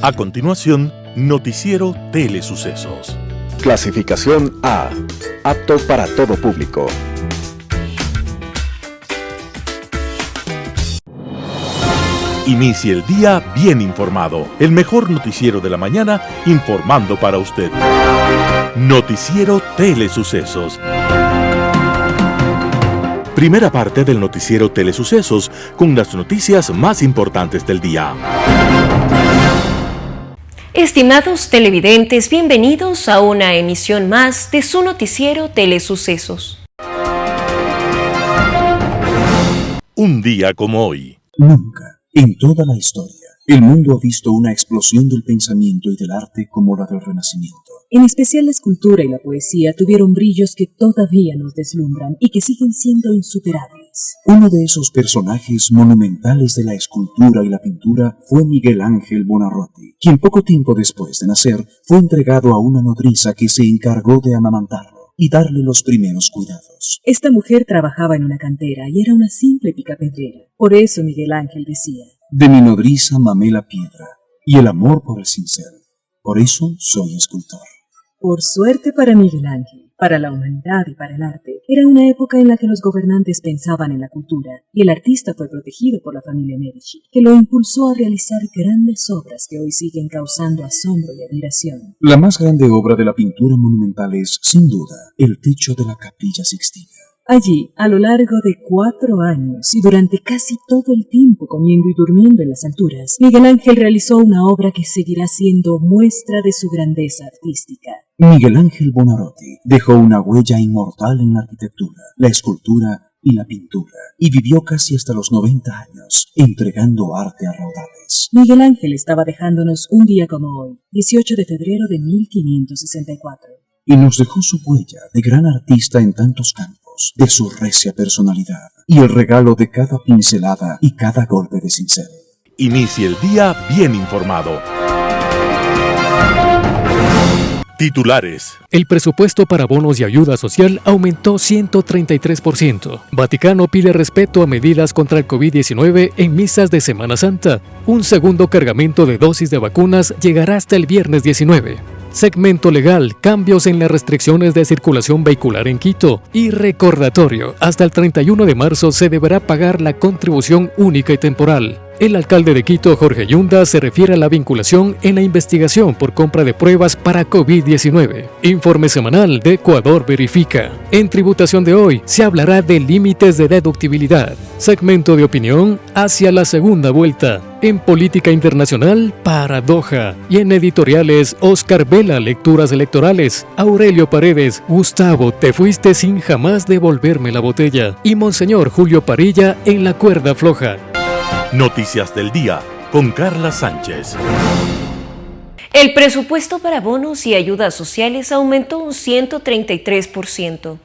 A continuación, Noticiero Telesucesos. Clasificación A. Apto para todo público. Inicie el día bien informado. El mejor noticiero de la mañana informando para usted. Noticiero Telesucesos. Primera parte del noticiero Telesucesos con las noticias más importantes del día. Estimados televidentes, bienvenidos a una emisión más de su noticiero Telesucesos. Un día como hoy. Nunca, en toda la historia, el mundo ha visto una explosión del pensamiento y del arte como la del Renacimiento. En especial la escultura y la poesía tuvieron brillos que todavía nos deslumbran y que siguen siendo insuperables. Uno de esos personajes monumentales de la escultura y la pintura fue Miguel Ángel Buonarroti, quien poco tiempo después de nacer fue entregado a una nodriza que se encargó de amamantarlo y darle los primeros cuidados. Esta mujer trabajaba en una cantera y era una simple picapedrera. Por eso Miguel Ángel decía: de mi nodriza mamé la piedra y el amor por el cincel. Por eso soy escultor. Por suerte para Miguel Ángel, para la humanidad y para el arte, era una época en la que los gobernantes pensaban en la cultura, y el artista fue protegido por la familia Medici, que lo impulsó a realizar grandes obras que hoy siguen causando asombro y admiración. La más grande obra de la pintura monumental es, sin duda, el techo de la Capilla Sixtina. Allí, a lo largo de 4 años y durante casi todo el tiempo comiendo y durmiendo en las alturas, Miguel Ángel realizó una obra que seguirá siendo muestra de su grandeza artística. Miguel Ángel Buonarroti dejó una huella inmortal en la arquitectura, la escultura y la pintura, y vivió casi hasta los 90 años, entregando arte a raudales. Miguel Ángel estaba dejándonos un día como hoy, 18 de febrero de 1564. Y nos dejó su huella de gran artista en tantos campos, de su recia personalidad, y el regalo de cada pincelada y cada golpe de cincel. Inicie el día bien informado. Titulares. El presupuesto para bonos y ayuda social aumentó 133%. Vaticano pide respeto a medidas contra el COVID-19 en misas de Semana Santa. Un segundo cargamento de dosis de vacunas llegará hasta el viernes 19. Segmento legal, cambios en las restricciones de circulación vehicular en Quito. Y recordatorio, hasta el 31 de marzo se deberá pagar la contribución única y temporal. El alcalde de Quito, Jorge Yunda, se refiere a la vinculación en la investigación por compra de pruebas para COVID-19. Informe semanal de Ecuador Verifica. En tributación de hoy se hablará de límites de deductibilidad. Segmento de opinión hacia la segunda vuelta. En política internacional, paradoja. Y en editoriales, Oscar Vela, lecturas electorales. Aurelio Paredes, Gustavo, te fuiste sin jamás devolverme la botella. Y Monseñor Julio Parilla en la cuerda floja. Noticias del día con Carla Sánchez. El presupuesto para bonos y ayudas sociales aumentó un 133%.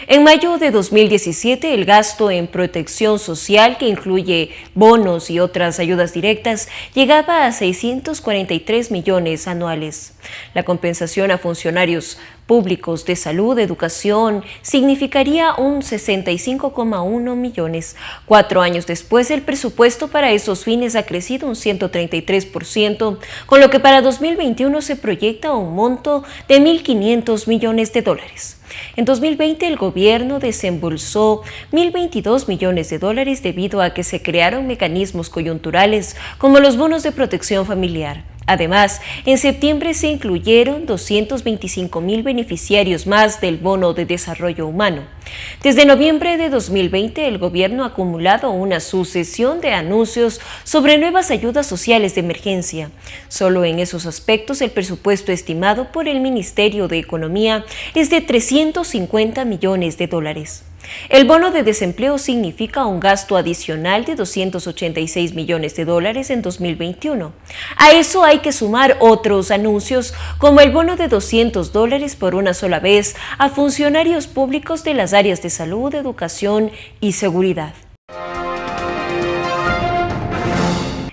En mayo de 2017, el gasto en protección social, que incluye bonos y otras ayudas directas, llegaba a 643 millones anuales. La compensación a funcionarios públicos de salud, educación, significaría un 65,1 millones. 4 años después, el presupuesto para esos fines ha crecido un 133%, con lo que para 2021 se proyecta un monto de 1.500 millones de dólares. En 2020, el gobierno desembolsó 1.022 millones de dólares debido a que se crearon mecanismos coyunturales como los bonos de protección familiar. Además, en septiembre se incluyeron 225.000 beneficiarios más del Bono de Desarrollo Humano. Desde noviembre de 2020, el gobierno ha acumulado una sucesión de anuncios sobre nuevas ayudas sociales de emergencia. Solo en esos aspectos, el presupuesto estimado por el Ministerio de Economía es de 350 millones de dólares. El bono de desempleo significa un gasto adicional de 286 millones de dólares en 2021. A eso hay que sumar otros anuncios, como el bono de $200 por una sola vez a funcionarios públicos de las áreas de salud, educación y seguridad.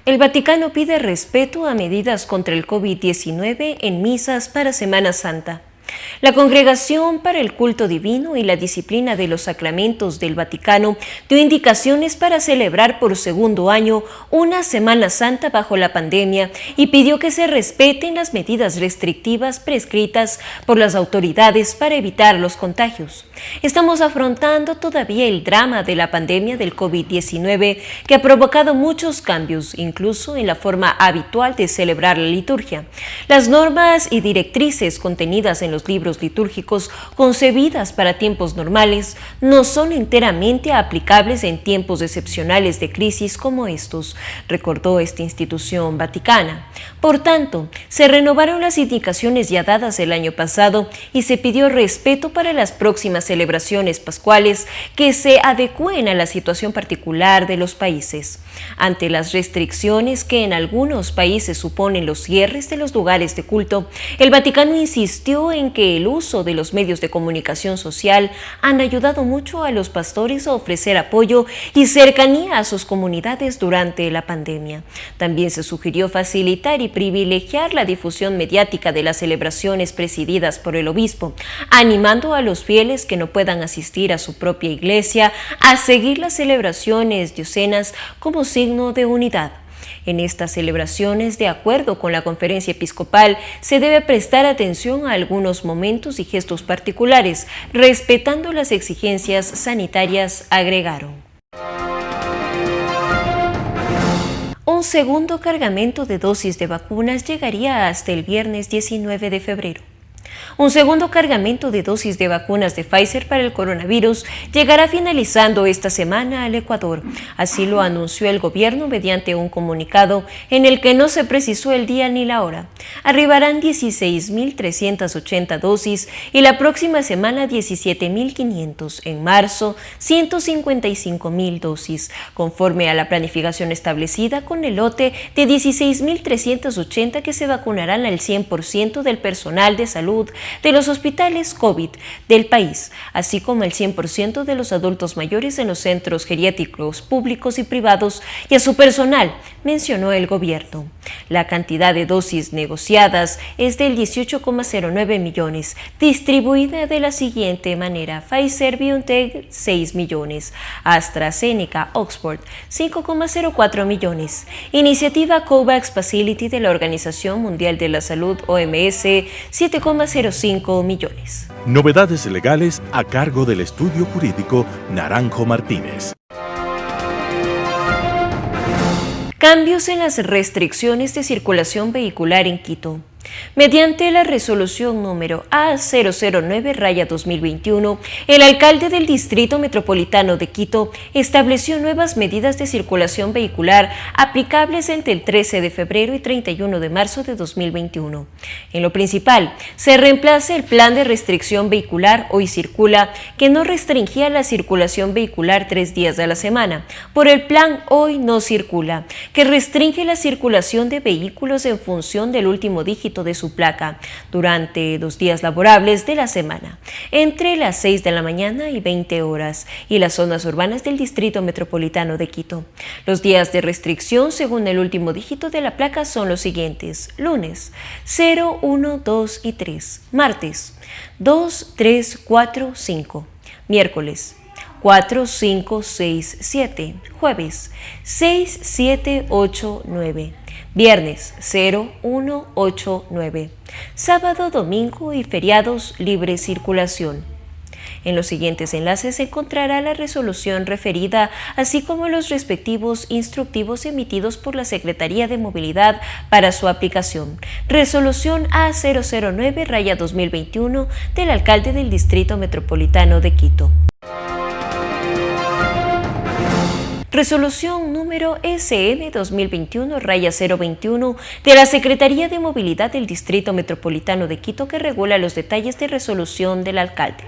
El Vaticano pide respeto a medidas contra el COVID-19 en misas para Semana Santa. La Congregación para el Culto Divino y la Disciplina de los Sacramentos del Vaticano dio indicaciones para celebrar por segundo año una Semana Santa bajo la pandemia y pidió que se respeten las medidas restrictivas prescritas por las autoridades para evitar los contagios. Estamos afrontando todavía el drama de la pandemia del COVID-19 que ha provocado muchos cambios, incluso en la forma habitual de celebrar la liturgia. Las normas y directrices contenidas en los libros litúrgicos concebidas para tiempos normales no son enteramente aplicables en tiempos excepcionales de crisis como estos, recordó esta institución vaticana. Por tanto, se renovaron las indicaciones ya dadas el año pasado y se pidió respeto para las próximas celebraciones pascuales que se adecúen a la situación particular de los países. Ante las restricciones que en algunos países suponen los cierres de los lugares de culto, el Vaticano insistió en que el uso de los medios de comunicación social han ayudado mucho a los pastores a ofrecer apoyo y cercanía a sus comunidades durante la pandemia. También se sugirió facilitar y privilegiar la difusión mediática de las celebraciones presididas por el obispo, animando a los fieles que no puedan asistir a su propia iglesia a seguir las celebraciones diocenas como signo de unidad. En estas celebraciones, de acuerdo con la Conferencia Episcopal, se debe prestar atención a algunos momentos y gestos particulares, respetando las exigencias sanitarias, agregaron. Un segundo cargamento de dosis de vacunas llegaría hasta el viernes 19 de febrero. Un segundo cargamento de dosis de vacunas de Pfizer para el coronavirus llegará finalizando esta semana al Ecuador. Así lo anunció el gobierno mediante un comunicado en el que no se precisó el día ni la hora. Arribarán 16.380 dosis y la próxima semana 17.500. En marzo, 155.000 dosis, conforme a la planificación establecida con el lote de 16.380 que se vacunarán al 100% del personal de salud de los hospitales COVID del país, así como el 100% de los adultos mayores en los centros geriátricos públicos y privados y a su personal, mencionó el gobierno. La cantidad de dosis negociadas es del 18,09 millones, distribuida de la siguiente manera: Pfizer-BioNTech 6 millones, AstraZeneca Oxford 5,04 millones, Iniciativa COVAX Facility de la Organización Mundial de la Salud OMS 7,05 millones. Novedades legales a cargo del estudio jurídico Naranjo Martínez. Cambios en las restricciones de circulación vehicular en Quito. Mediante la resolución número A009/2021, el alcalde del Distrito Metropolitano de Quito estableció nuevas medidas de circulación vehicular aplicables entre el 13 de febrero y 31 de marzo de 2021. En lo principal, se reemplaza el plan de restricción vehicular Hoy Circula, que no restringía la circulación vehicular 3 días a la semana, por el plan Hoy No Circula, que restringe la circulación de vehículos en función del último dígito de su placa durante 2 días laborables de la semana, entre las 6 de la mañana y 20 horas, y las zonas urbanas del Distrito Metropolitano de Quito. Los días de restricción según el último dígito de la placa son los siguientes: lunes 0, 1, 2 y 3, martes 2, 3, 4, 5, miércoles 4, 5, 6, 7, jueves 6, 7, 8, 9, viernes 0, 1, 8, 9, sábado, domingo y feriados libre circulación. En los siguientes enlaces se encontrará la resolución referida, así como los respectivos instructivos emitidos por la Secretaría de Movilidad para su aplicación. Resolución A009/2021 del alcalde del Distrito Metropolitano de Quito. Resolución número SM 2021/021 de la Secretaría de Movilidad del Distrito Metropolitano de Quito, que regula los detalles de resolución del alcalde.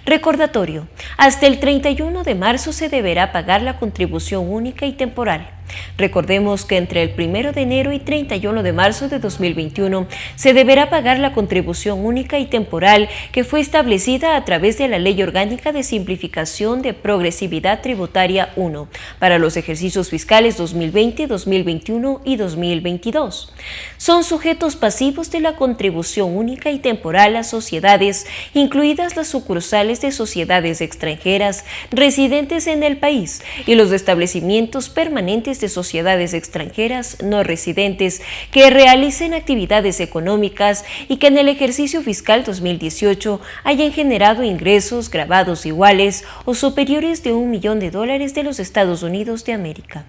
Recordatorio: hasta el 31 de marzo se deberá pagar la contribución única y temporal. Recordemos que entre el 1 de enero y 31 de marzo de 2021 se deberá pagar la contribución única y temporal que fue establecida a través de la Ley Orgánica de Simplificación de Progresividad Tributaria 1 para los ejercicios fiscales 2020, 2021 y 2022. Son sujetos pasivos de la contribución única y temporal a sociedades, incluidas las sucursales de sociedades extranjeras residentes en el país y los establecimientos permanentes de sociedades extranjeras no residentes que realicen actividades económicas y que en el ejercicio fiscal 2018 hayan generado ingresos grabados iguales o superiores de $1 millón de los Estados Unidos de América.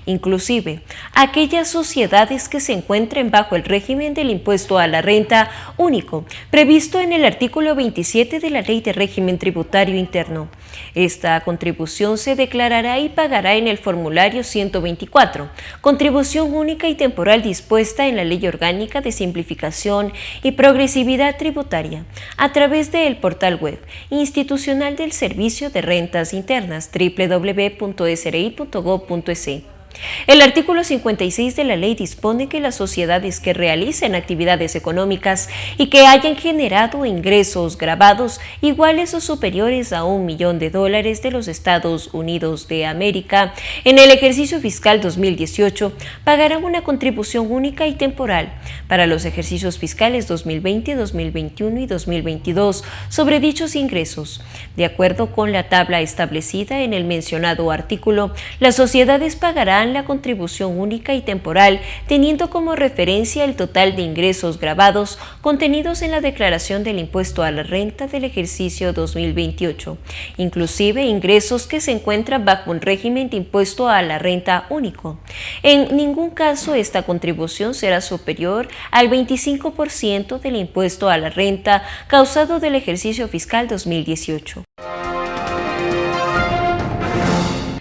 Inclusive, aquellas sociedades que se encuentren bajo el régimen del impuesto a la renta único, previsto en el artículo 27 de la Ley de Régimen Tributario Interno. Esta contribución se declarará y pagará en el formulario 124, contribución única y temporal dispuesta en la Ley Orgánica de Simplificación y Progresividad Tributaria, a través del portal web institucional del Servicio de Rentas Internas www.sri.gov.es. El artículo 56 de la ley dispone que las sociedades que realicen actividades económicas y que hayan generado ingresos grabados iguales o superiores a $1 millón de los Estados Unidos de América en el ejercicio fiscal 2018 pagarán una contribución única y temporal para los ejercicios fiscales 2020, 2021 y 2022 sobre dichos ingresos. De acuerdo con la tabla establecida en el mencionado artículo, las sociedades pagarán la contribución única y temporal teniendo como referencia el total de ingresos grabados contenidos en la declaración del impuesto a la renta del ejercicio 2028, inclusive ingresos que se encuentran bajo un régimen de impuesto a la renta único. En ningún caso esta contribución será superior al 25% del impuesto a la renta causado del ejercicio fiscal 2018.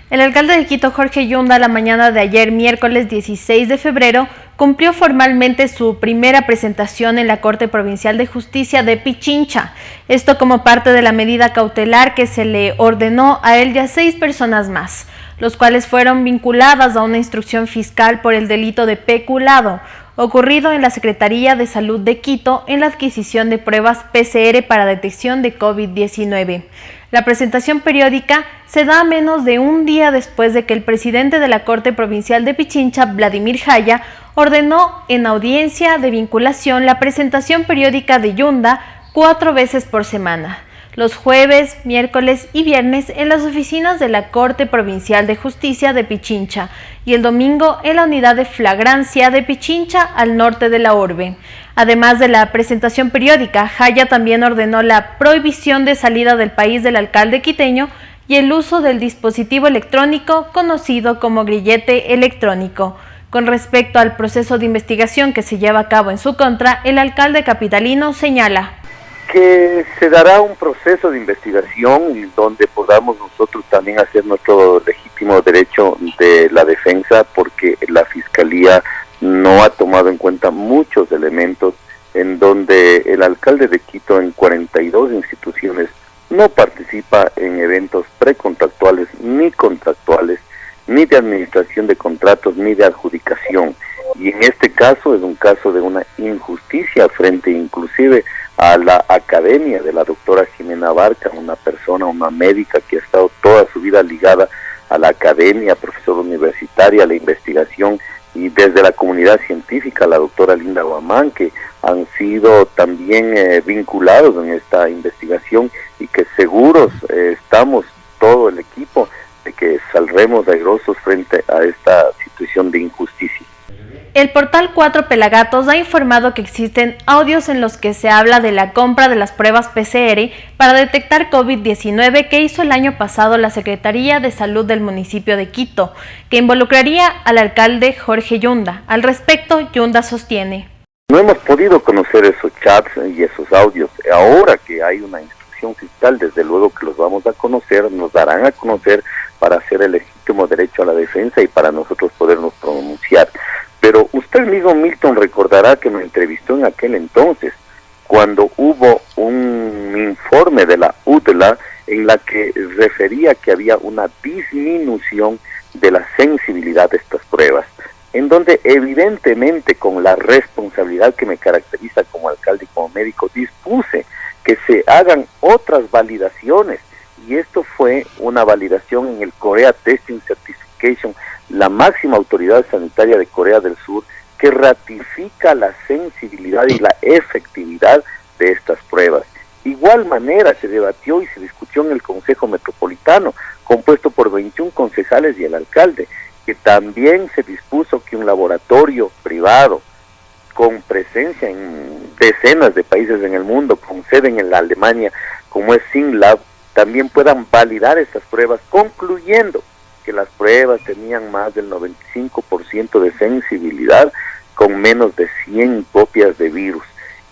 El alcalde de Quito, Jorge Yunda, la mañana de ayer, miércoles 16 de febrero, cumplió formalmente su primera presentación en la Corte Provincial de Justicia de Pichincha. Esto como parte de la medida cautelar que se le ordenó a él y a 6 personas más, los cuales fueron vinculadas a una instrucción fiscal por el delito de peculado, ocurrido en la Secretaría de Salud de Quito en la adquisición de pruebas PCR para detección de COVID-19. La presentación periódica se da a menos de un día después de que el presidente de la Corte Provincial de Pichincha, Vladimir Jaya, ordenó en audiencia de vinculación la presentación periódica de Yunda 4 veces por semana, los jueves, miércoles y viernes en las oficinas de la Corte Provincial de Justicia de Pichincha y el domingo en la unidad de flagrancia de Pichincha al norte de la urbe. Además de la presentación periódica, Jaya también ordenó la prohibición de salida del país del alcalde quiteño y el uso del dispositivo electrónico conocido como grillete electrónico. Con respecto al proceso de investigación que se lleva a cabo en su contra, el alcalde capitalino señala que se dará un proceso de investigación donde podamos nosotros también hacer nuestro legítimo derecho de la defensa, porque la Fiscalía no ha tomado en cuenta muchos elementos en donde el alcalde de Quito en 42 instituciones no participa en eventos precontractuales ni contractuales, ni de administración de contratos, ni de adjudicación. Y en este caso es un caso de una injusticia frente inclusive a la academia de la doctora Jimena Barca, una persona, una médica que ha estado toda su vida ligada a la academia, profesora universitaria, a la investigación, y desde la comunidad científica, la doctora Linda Guamán, que han sido también vinculados en esta investigación y que seguros estamos todo el equipo de que saldremos airosos frente a esta situación de injusticia. El portal 4 Pelagatos ha informado que existen audios en los que se habla de la compra de las pruebas PCR para detectar COVID-19 que hizo el año pasado la Secretaría de Salud del municipio de Quito, que involucraría al alcalde Jorge Yunda. Al respecto, Yunda sostiene: no hemos podido conocer esos chats y esos audios. Ahora que hay una instrucción fiscal, desde luego que los vamos a conocer, nos darán a conocer para hacer el legítimo derecho a la defensa y para nosotros podernos pronunciar. Pero usted mismo, Milton, recordará que me entrevistó en aquel entonces, cuando hubo un informe de la UDLA en la que refería que había una disminución de la sensibilidad de estas pruebas, en donde evidentemente con la responsabilidad que me caracteriza como alcalde y como médico, dispuse que se hagan otras validaciones, y esto fue una validación en el Korea Testing Certification, la máxima autoridad sanitaria de Corea del Sur, que ratifica la sensibilidad y la efectividad de estas pruebas. Igual manera se debatió y se discutió en el Consejo Metropolitano, compuesto por 21 concejales y el alcalde, que también se dispuso que un laboratorio privado con presencia en decenas de países en el mundo, con sede en la Alemania, como es SynLab, también puedan validar estas pruebas, concluyendo que las pruebas tenían más del 95% de sensibilidad con menos de 100 copias de virus.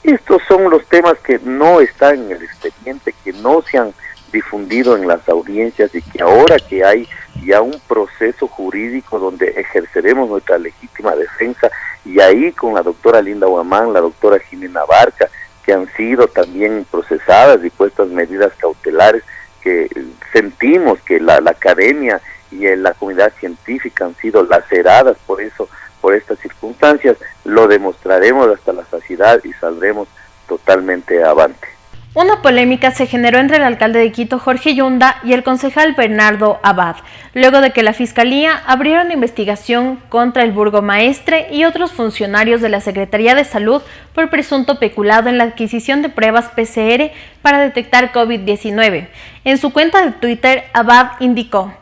Estos son los temas que no están en el expediente, que no se han difundido en las audiencias y que ahora que hay ya un proceso jurídico donde ejerceremos nuestra legítima defensa, y ahí con la doctora Linda Guamán, la doctora Jimena Barca, que han sido también procesadas y puestas medidas cautelares, que sentimos que la academia y la comunidad científica han sido laceradas por eso, por estas circunstancias, lo demostraremos hasta la saciedad y saldremos totalmente avante. Una polémica se generó entre el alcalde de Quito, Jorge Yunda, y el concejal Bernardo Abad, luego de que la Fiscalía abriera una investigación contra el burgomaestre y otros funcionarios de la Secretaría de Salud por presunto peculado en la adquisición de pruebas PCR para detectar COVID-19. En su cuenta de Twitter, Abad indicó: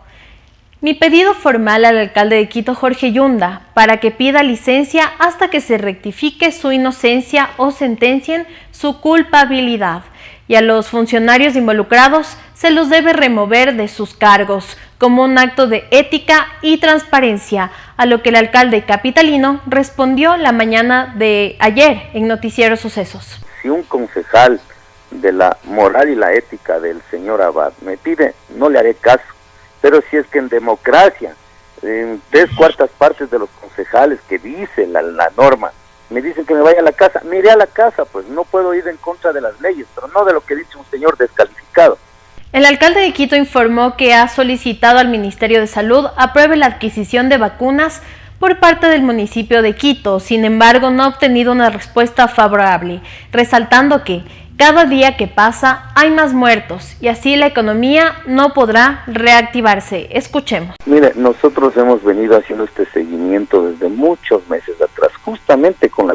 "Mi pedido formal al alcalde de Quito, Jorge Yunda, para que pida licencia hasta que se rectifique su inocencia o sentencien su culpabilidad. Y a los funcionarios involucrados se los debe remover de sus cargos, como un acto de ética y transparencia", a lo que el alcalde capitalino respondió la mañana de ayer en Noticiero Sucesos. Si un concejal de la moral y la ética del señor Abad me pide, no le haré caso. Pero si es que en democracia, en 3/4 partes de los concejales que dice la norma, me dicen que me vaya a la casa, me iré a la casa, pues no puedo ir en contra de las leyes, pero no de lo que dice un señor descalificado. El alcalde de Quito informó que ha solicitado al Ministerio de Salud apruebe la adquisición de vacunas por parte del municipio de Quito. Sin embargo, no ha obtenido una respuesta favorable, resaltando que cada día que pasa hay más muertos y así la economía no podrá reactivarse. Escuchemos. Mire, nosotros hemos venido haciendo este seguimiento desde muchos meses atrás, justamente con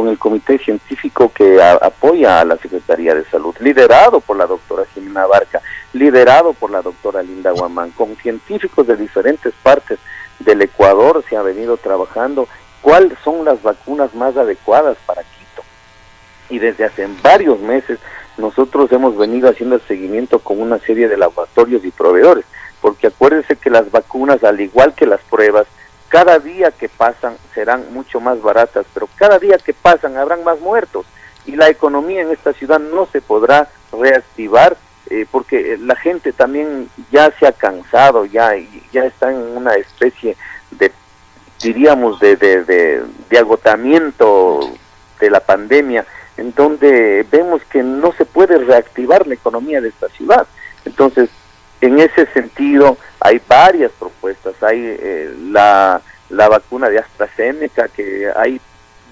el comité científico que apoya a la Secretaría de Salud, liderado por la doctora Jimena Barca, liderado por la doctora Linda Guamán, con científicos de diferentes partes del Ecuador se ha venido trabajando cuáles son las vacunas más adecuadas para Quito. Y desde hace varios meses nosotros hemos venido haciendo el seguimiento con una serie de laboratorios y proveedores, porque acuérdense que las vacunas, al igual que las pruebas, cada día que pasan serán mucho más baratas, pero cada día que pasan habrán más muertos, y la economía en esta ciudad no se podrá reactivar, porque la gente también ya se ha cansado, ya está en una especie de, diríamos, de agotamiento de la pandemia, en donde vemos que no se puede reactivar la economía de esta ciudad. Entonces, en ese sentido, hay varias propuestas. Hay la vacuna de AstraZeneca, que hay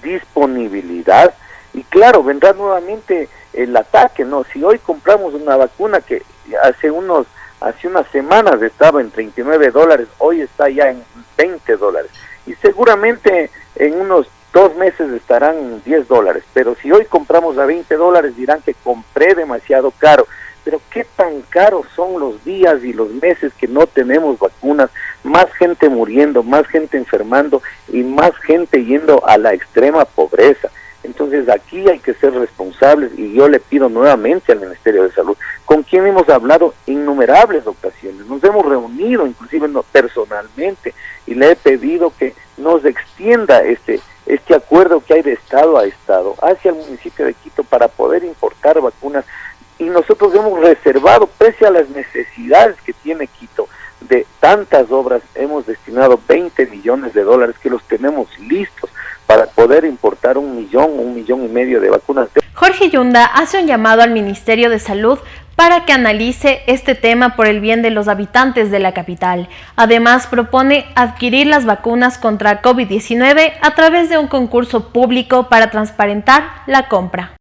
disponibilidad, y claro, vendrá nuevamente el ataque, ¿no? Si hoy compramos una vacuna que hace unas semanas estaba en $39, hoy está ya en $20, y seguramente en unos 2 meses estarán $10, pero si hoy compramos a $20 dirán que compré demasiado caro. Pero qué tan caros son los días y los meses que no tenemos vacunas, más gente muriendo, más gente enfermando y más gente yendo a la extrema pobreza. Entonces aquí hay que ser responsables, y yo le pido nuevamente al Ministerio de Salud, con quien hemos hablado innumerables ocasiones, nos hemos reunido inclusive personalmente, y le he pedido que nos extienda este acuerdo que hay de Estado a Estado hacia el municipio de Quito para poder importar vacunas, y nosotros hemos reservado, pese a las necesidades que tiene Quito de tantas obras, hemos destinado $20 millones que los tenemos listos para poder importar 1 millón y medio de vacunas. Jorge Yunda hace un llamado al Ministerio de Salud para que analice este tema por el bien de los habitantes de la capital. Además, propone adquirir las vacunas contra COVID-19 a través de un concurso público para transparentar la compra.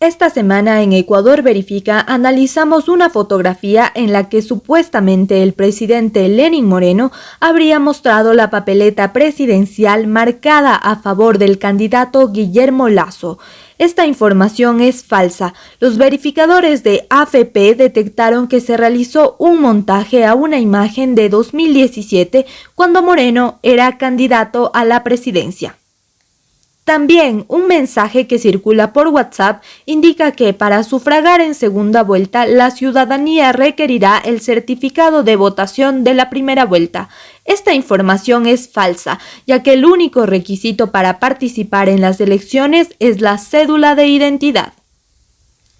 Esta semana en Ecuador Verifica analizamos una fotografía en la que supuestamente el presidente Lenín Moreno habría mostrado la papeleta presidencial marcada a favor del candidato Guillermo Lasso. Esta información es falsa. Los verificadores de AFP detectaron que se realizó un montaje a una imagen de 2017 cuando Moreno era candidato a la presidencia. También un mensaje que circula por WhatsApp indica que para sufragar en segunda vuelta la ciudadanía requerirá el certificado de votación de la primera vuelta. Esta información es falsa, ya que el único requisito para participar en las elecciones es la cédula de identidad.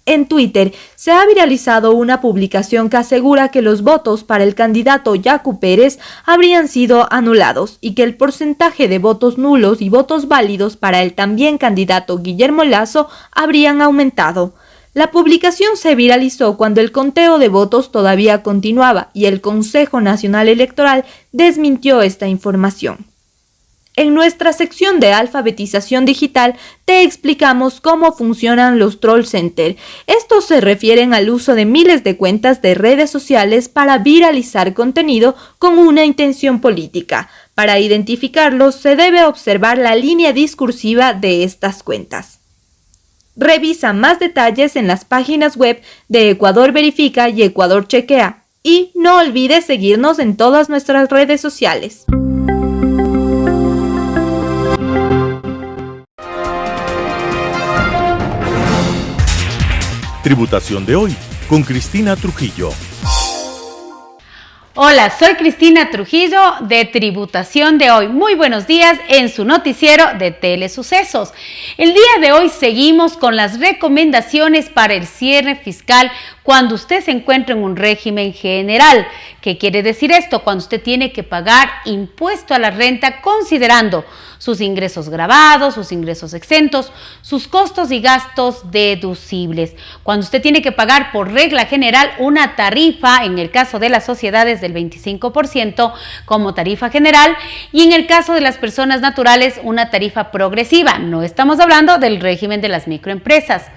En Twitter se ha viralizado una publicación que asegura que los votos para el candidato Yacu Pérez habrían sido anulados y que el porcentaje de votos nulos y votos válidos para el también candidato Guillermo Lasso habrían aumentado. La publicación se viralizó cuando el conteo de votos todavía continuaba y el Consejo Nacional Electoral desmintió esta información. En nuestra sección de alfabetización digital te explicamos cómo funcionan los troll center. Estos se refieren al uso de miles de cuentas de redes sociales para viralizar contenido con una intención política. Para identificarlos se debe observar la línea discursiva de estas cuentas. Revisa más detalles en las páginas web de Ecuador Verifica y Ecuador Chequea. Y no olvides seguirnos en todas nuestras redes sociales. Tributación de hoy con Cristina Trujillo. Hola, soy Cristina Trujillo de Tributación de hoy. Muy buenos días en su noticiero de Telesucesos. El día de hoy seguimos con las recomendaciones para el cierre fiscal cuando usted se encuentra en un régimen general. ¿Qué quiere decir esto? Cuando usted tiene que pagar impuesto a la renta considerando sus ingresos gravados, sus ingresos exentos, sus costos y gastos deducibles. Cuando usted tiene que pagar por regla general una tarifa, en el caso de las sociedades del 25% como tarifa general y en el caso de las personas naturales una tarifa progresiva. No estamos hablando del régimen de las microempresas.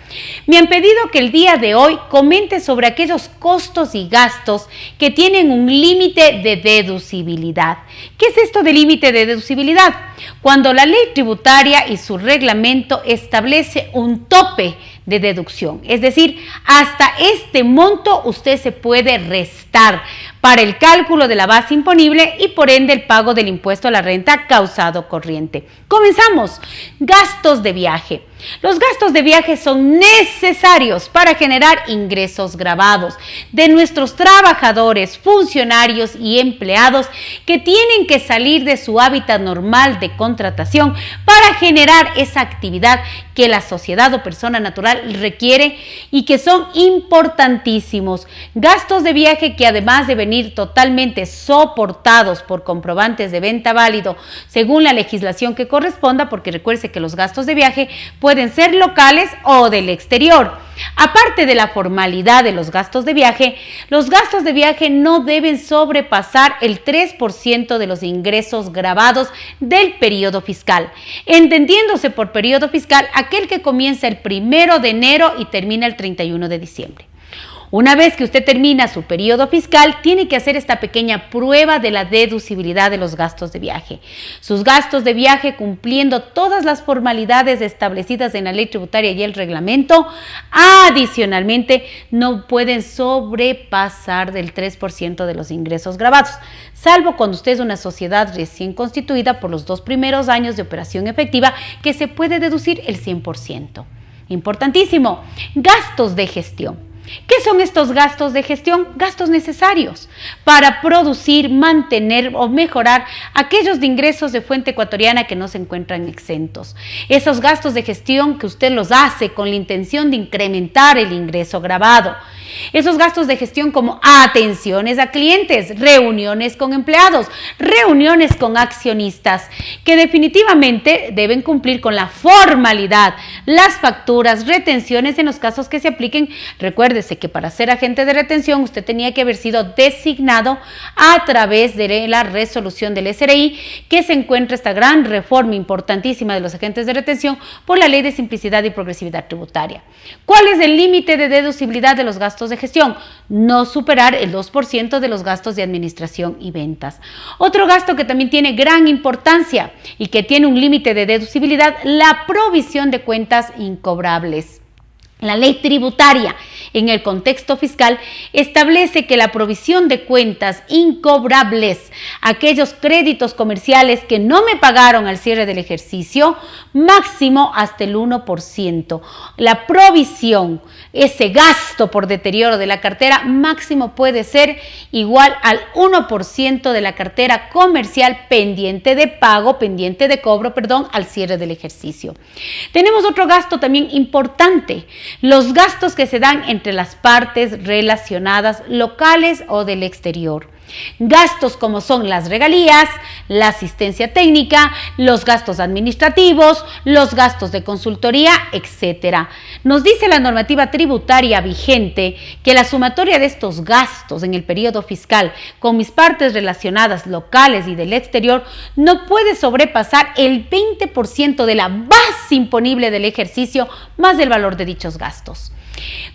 Me han pedido que el día de hoy comente sobre aquellos costos y gastos que tienen un límite de deducibilidad. ¿Qué es esto de límite de deducibilidad? Cuando la ley tributaria y su reglamento establece un tope de deducción, es decir, hasta este monto usted se puede restar para el cálculo de la base imponible y por ende el pago del impuesto a la renta causado corriente. Comenzamos. Gastos de viaje. Los gastos de viaje son necesarios para generar ingresos gravados de nuestros trabajadores, funcionarios y empleados que tienen que salir de su hábitat normal de contratación para generar esa actividad que la sociedad o persona natural requiere y que son importantísimos. Gastos de viaje que además de venir totalmente soportados por comprobantes de venta válido según la legislación que corresponda, porque recuerde que los gastos de viaje pueden ser locales o del exterior. Aparte de la formalidad de los gastos de viaje no deben sobrepasar el 3% de los ingresos gravados del periodo fiscal, entendiéndose por periodo fiscal aquel que comienza el 1 de enero y termina el 31 de diciembre. Una vez que usted termina su periodo fiscal, tiene que hacer esta pequeña prueba de la deducibilidad de los gastos de viaje. Sus gastos de viaje, cumpliendo todas las formalidades establecidas en la ley tributaria y el reglamento, adicionalmente no pueden sobrepasar del 3% de los ingresos gravados, salvo cuando usted es una sociedad recién constituida por los 2 primeros años de operación efectiva, que se puede deducir el 100%. Importantísimo, gastos de gestión. ¿Qué son estos gastos de gestión? Gastos necesarios para producir, mantener o mejorar aquellos de ingresos de fuente ecuatoriana que no se encuentran exentos. Esos gastos de gestión que usted los hace con la intención de incrementar el ingreso grabado. Esos gastos de gestión como atenciones a clientes, reuniones con empleados, reuniones con accionistas, que definitivamente deben cumplir con la formalidad, las facturas, retenciones en los casos que se apliquen. Recuérdese que para ser agente de retención usted tenía que haber sido designado a través de la resolución del SRI, que se encuentra esta gran reforma importantísima de los agentes de retención por la Ley de Simplicidad y Progresividad Tributaria. ¿Cuál es el límite de deducibilidad de los gastos de gestión? No superar el 2% de los gastos de administración y ventas. Otro gasto que también tiene gran importancia y que tiene un límite de deducibilidad, la provisión de cuentas incobrables. La ley tributaria, en el contexto fiscal, establece que la provisión de cuentas incobrables, aquellos créditos comerciales que no me pagaron al cierre del ejercicio, máximo hasta el 1%. La provisión, ese gasto por deterioro de la cartera, máximo puede ser igual al 1% de la cartera comercial pendiente de pago, pendiente de cobro, al cierre del ejercicio. Tenemos otro gasto también importante. Los gastos que se dan entre las partes relacionadas locales o del exterior. Gastos como son las regalías, la asistencia técnica, los gastos administrativos, los gastos de consultoría, etc. Nos dice la normativa tributaria vigente que la sumatoria de estos gastos en el periodo fiscal con mis partes relacionadas locales y del exterior no puede sobrepasar el 20% de la base imponible del ejercicio más el valor de dichos gastos.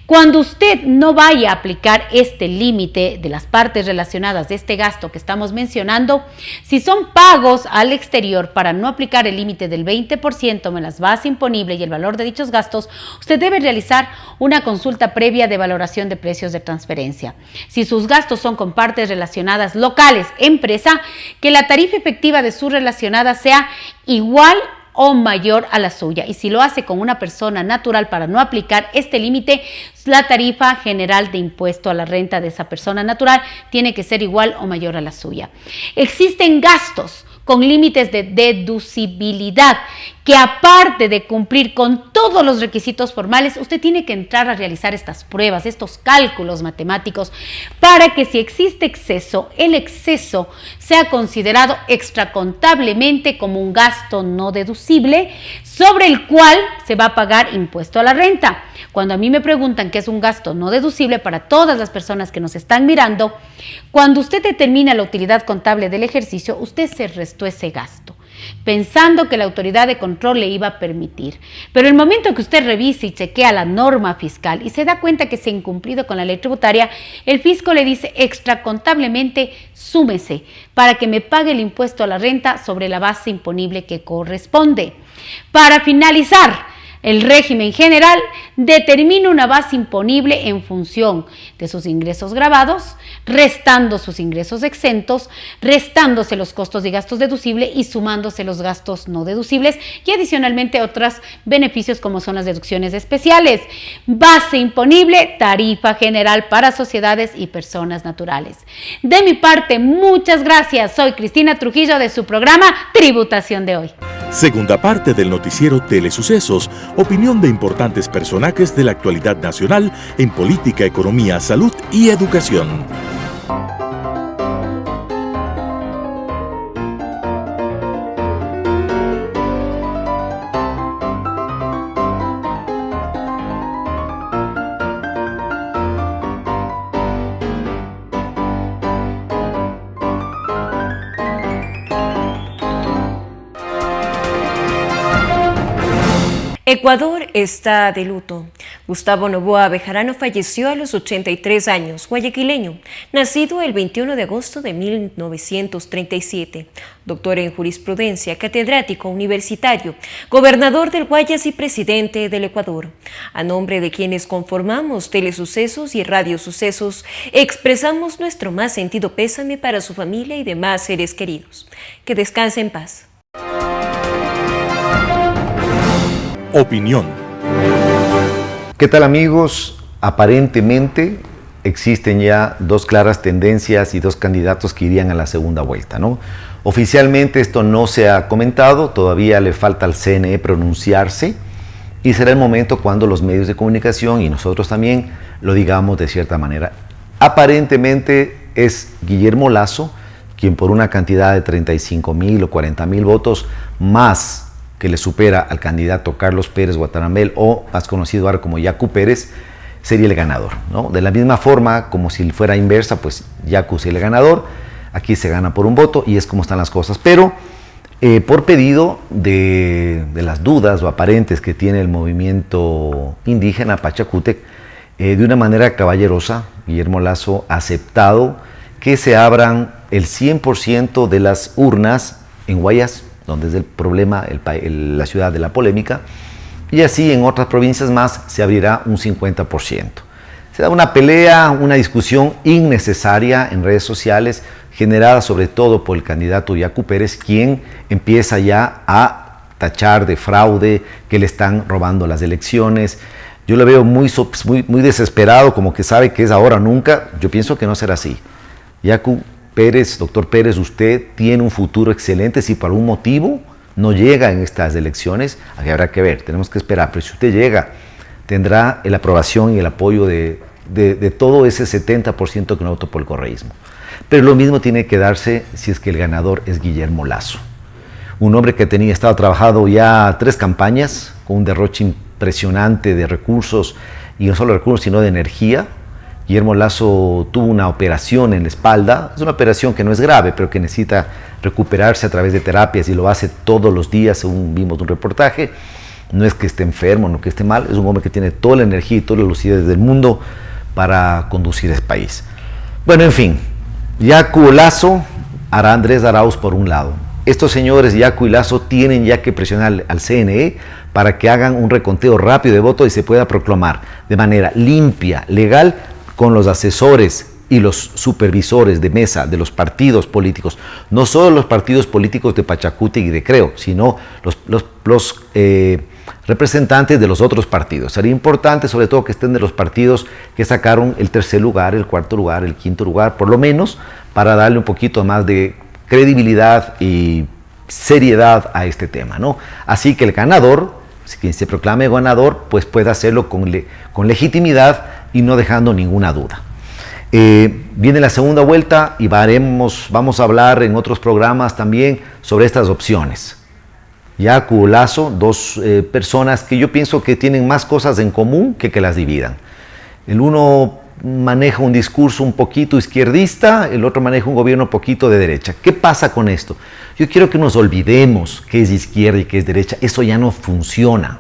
Cuando usted no vaya a aplicar este límite de las partes relacionadas de este gasto que estamos mencionando, si son pagos al exterior para no aplicar el límite del 20% en las bases imponibles y el valor de dichos gastos, usted debe realizar una consulta previa de valoración de precios de transferencia. Si sus gastos son con partes relacionadas locales, empresa, que la tarifa efectiva de su relacionada sea igual o mayor a la suya, y si lo hace con una persona natural para no aplicar este límite, la tarifa general de impuesto a la renta de esa persona natural tiene que ser igual o mayor a la suya. Existen gastos con límites de deducibilidad que, aparte de cumplir con todos los requisitos formales, usted tiene que entrar a realizar estas pruebas, estos cálculos matemáticos, para que si existe exceso, el exceso sea considerado extracontablemente como un gasto no deducible sobre el cual se va a pagar impuesto a la renta. Cuando a mí me preguntan qué es un gasto no deducible, para todas las personas que nos están mirando, cuando usted determina la utilidad contable del ejercicio, usted se restó ese gasto, pensando que la autoridad de control le iba a permitir. Pero el momento que usted revise y chequea la norma fiscal y se da cuenta que se ha incumplido con la ley tributaria, el fisco le dice extracontablemente súmese para que me pague el impuesto a la renta sobre la base imponible que corresponde. Para finalizar, el régimen general determina una base imponible en función de sus ingresos gravados, restando sus ingresos exentos, restándose los costos y gastos deducibles y sumándose los gastos no deducibles, y adicionalmente otros beneficios como son las deducciones especiales. Base imponible, tarifa general para sociedades y personas naturales. De mi parte, muchas gracias. Soy Cristina Trujillo de su programa Tributación de Hoy. Segunda parte del noticiero Telesucesos, opinión de importantes personajes de la actualidad nacional en política, economía, salud y educación. Ecuador está de luto. Gustavo Noboa Bejarano falleció a los 83 años, guayaquileño, nacido el 21 de agosto de 1937, doctor en jurisprudencia, catedrático universitario, gobernador del Guayas y presidente del Ecuador. A nombre de quienes conformamos Telesucesos y Radio Sucesos, expresamos nuestro más sentido pésame para su familia y demás seres queridos. Que descanse en paz. Opinión. ¿Qué tal, amigos? aparentemente existen ya dos claras tendencias y dos candidatos que irían a la segunda vuelta, ¿no? Oficialmente esto no se ha comentado, todavía le falta al CNE pronunciarse y será el momento cuando los medios de comunicación y nosotros también lo digamos de cierta manera. Aparentemente es Guillermo Lasso quien por una cantidad de 35.000 o 40.000 votos más que le supera al candidato Carlos Pérez Guataramel o más conocido ahora como Yacu Pérez, sería el ganador, ¿no? De la misma forma, como si fuera inversa, pues Yacu sería el ganador, aquí se gana por un voto y es como están las cosas, pero por pedido de las dudas o aparentes que tiene el movimiento indígena Pachacútec, de una manera caballerosa, Guillermo Lasso ha aceptado que se abran el 100% de las urnas en Guayas, donde es el problema, la ciudad de la polémica, y así en otras provincias más se abrirá un 50%. Se da una pelea, una discusión innecesaria en redes sociales, generada sobre todo por el candidato Yacu Pérez, quien empieza ya a tachar de fraude, que le están robando las elecciones. Yo lo veo muy desesperado, como que sabe que es ahora o nunca. Yo pienso que no será así. Yacu Pérez, doctor Pérez, usted tiene un futuro excelente. Si por algún motivo no llega en estas elecciones, aquí habrá que ver, tenemos que esperar. Pero si usted llega, tendrá la aprobación y el apoyo de todo ese 70% que no votó por el correísmo. Pero lo mismo tiene que darse si es que el ganador es Guillermo Lasso. Un hombre que estaba trabajando ya 3 campañas, con un derroche impresionante de recursos, y no solo recursos, sino de energía. Guillermo Lasso tuvo una operación en la espalda, es una operación que no es grave, pero que necesita recuperarse a través de terapias y lo hace todos los días, según vimos en un reportaje. No es que esté enfermo, no que esté mal, es un hombre que tiene toda la energía y toda la lucidez del mundo para conducir este país. Bueno, en fin, Yacu Lasso hará Andrés Arauz por un lado. Estos señores Yacu y Lasso tienen ya que presionar al CNE para que hagan un reconteo rápido de votos y se pueda proclamar de manera limpia, legal, con los asesores y los supervisores de mesa de los partidos políticos, no solo los partidos políticos de Pachacútec y de Creo, sino los representantes de los otros partidos. Sería importante sobre todo que estén de los partidos que sacaron el 3er lugar, el 4º lugar, el 5º lugar, por lo menos para darle un poquito más de credibilidad y seriedad a este tema, ¿no? Así que el ganador, quien se proclame ganador, pues puede hacerlo con legitimidad y no dejando ninguna duda. Viene la segunda vuelta y vamos a hablar en otros programas también sobre estas opciones. Yacu Lasso, 2 personas que yo pienso que tienen más cosas en común que las dividan. El uno maneja un discurso un poquito izquierdista, el otro maneja un gobierno un poquito de derecha. ¿Qué pasa con esto? Yo quiero que nos olvidemos qué es izquierda y qué es derecha. Eso ya no funciona.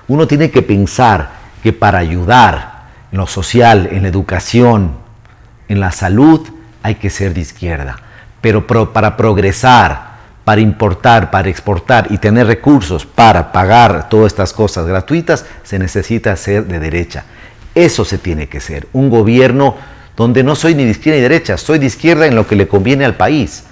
Uno tiene que pensar que para ayudar en lo social, en la educación, en la salud, hay que ser de izquierda. Pero para progresar, para importar, para exportar y tener recursos para pagar todas estas cosas gratuitas, se necesita ser de derecha. Eso se tiene que ser. Un gobierno donde no soy ni de izquierda ni de derecha, soy de izquierda en lo que le conviene al país.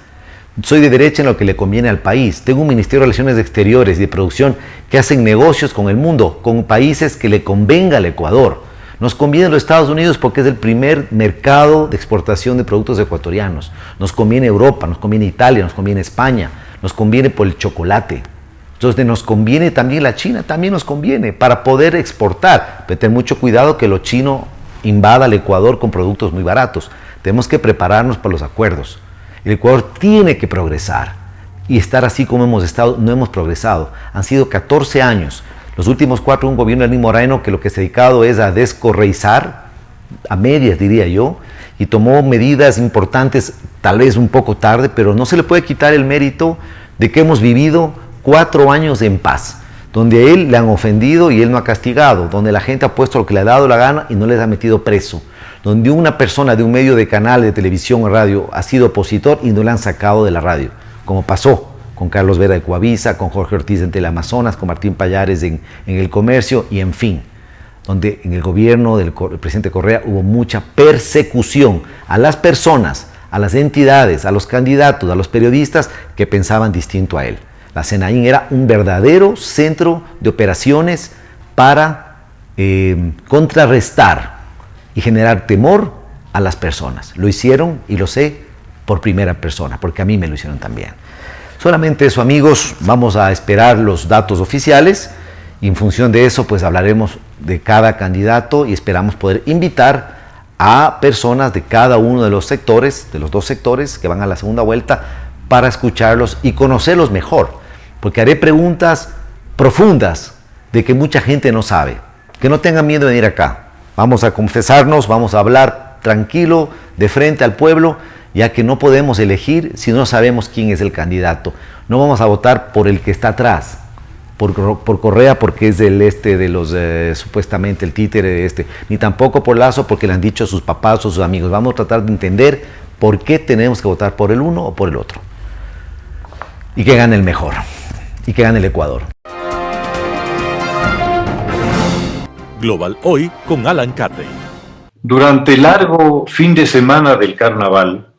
Soy de derecha en lo que le conviene al país. Tengo un Ministerio de Relaciones Exteriores y de Producción que hacen negocios con el mundo, con países que le convenga al Ecuador. Nos conviene los Estados Unidos porque es el primer mercado de exportación de productos ecuatorianos. Nos conviene Europa, nos conviene Italia, nos conviene España, nos conviene por el chocolate. Entonces nos conviene también la China, también nos conviene para poder exportar. Pero ten mucho cuidado que lo chino invada al Ecuador con productos muy baratos. Tenemos que prepararnos para los acuerdos. El Ecuador tiene que progresar y estar así como hemos estado, no hemos progresado. Han sido 14 años. Los últimos 4, un gobierno de Lenín Moreno que lo que se ha dedicado es a descorreizar, a medias diría yo, y tomó medidas importantes, tal vez un poco tarde, pero no se le puede quitar el mérito de que hemos vivido 4 años en paz, donde a él le han ofendido y él no ha castigado, donde la gente ha puesto lo que le ha dado la gana y no les ha metido preso, donde una persona de un medio de canal de televisión o radio ha sido opositor y no le han sacado de la radio, como pasó con Carlos Vera de Coavisa, con Jorge Ortiz en Teleamazonas, con Martín Pallares en El Comercio, y en fin, donde en el gobierno del presidente Correa hubo mucha persecución a las personas, a las entidades, a los candidatos, a los periodistas que pensaban distinto a él. La CNAIN era un verdadero centro de operaciones para contrarrestar y generar temor a las personas. Lo hicieron, y lo sé por primera persona, porque a mí me lo hicieron también. Solamente eso, amigos, vamos a esperar los datos oficiales y en función de eso pues hablaremos de cada candidato y esperamos poder invitar a personas de cada uno de los sectores, de los dos sectores que van a la segunda vuelta, para escucharlos y conocerlos mejor, porque haré preguntas profundas de que mucha gente no sabe. Que no tengan miedo de venir acá. Vamos a confesarnos, vamos a hablar tranquilo, de frente al pueblo, ya que no podemos elegir si no sabemos quién es el candidato. No vamos a votar por el que está atrás, por Correa porque es del de los, supuestamente el títere de este, ni tampoco por Lazo porque le han dicho sus papás o sus amigos. Vamos a tratar de entender por qué tenemos que votar por el uno o por el otro. Y que gane el mejor, y que gane el Ecuador. Global Hoy con Alan Carney. Durante el largo fin de semana del carnaval,